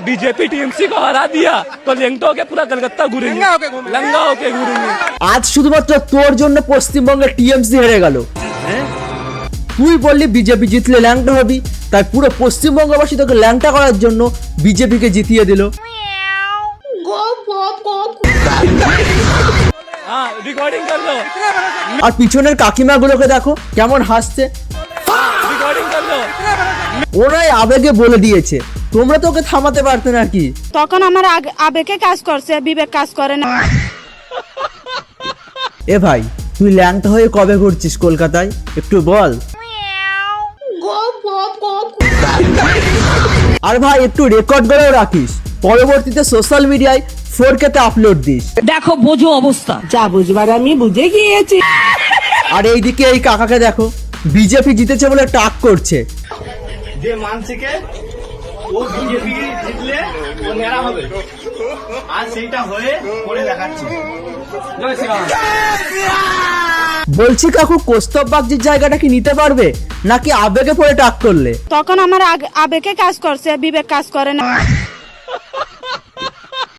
BJP TMC को हरा दिया तो लेंगटा होके पूरा कलकत्ता घूरेंगे, लंगा होके घूरेंगे। আজ শুধুমাত্র তোর জন্য পশ্চিমবঙ্গের টিএমসি হেরে গেল। তুই বললি বিজেপি জিতলে ল্যাংটা হবি, তাই পুরো পশ্চিমবঙ্গবাসী তোকে ল্যাংটা করার জন্য বিজেপিকে জিতিয়ে দিল। हाँ रिकॉर्डिंग कर लो, আর পিছনের কাকিমাগুলোকে দেখো কেমন হাসছে। रिकॉर्डिंग कर लो। ওরাই আবেগে বলে দিয়েছে, তোমরা তো ওকে থামাতে পারতে নাকি। তখন আমার আবেগে কাজ করছে, বিবেক কাজ করে না। এ ভাই, তুই ল্যাংটা হয়ে কবে ঘুরছিস কলকাতায়, একটু বল। আর ভাই একটু রেকর্ড করেও রাখিস, পরবর্তীতে সোশ্যাল মিডিয়ায় 4K তে আপলোড দিস। দেখো বোঝো অবস্থা, যা বুঝবার আমি বুঝে গিয়েছি। আর এইদিকে এই কাকাকে দেখো, বিজেপি জিতেছে বলে টাক করছে। যে মানসিকে ও বিজেপি জিতলে ও নেড়া হবে, আর সেইটা হয়ে করে দেখাচ্ছে। জয় শ্রীরাম। বলছি কাকু, কৌস্তব বাগজির জায়গাটা কি নিতে পারবে নাকি আবেগে পড়ে টাক করলে? তখন আমার আবেগে কাজ করছে, বিবেক কাজ করে না।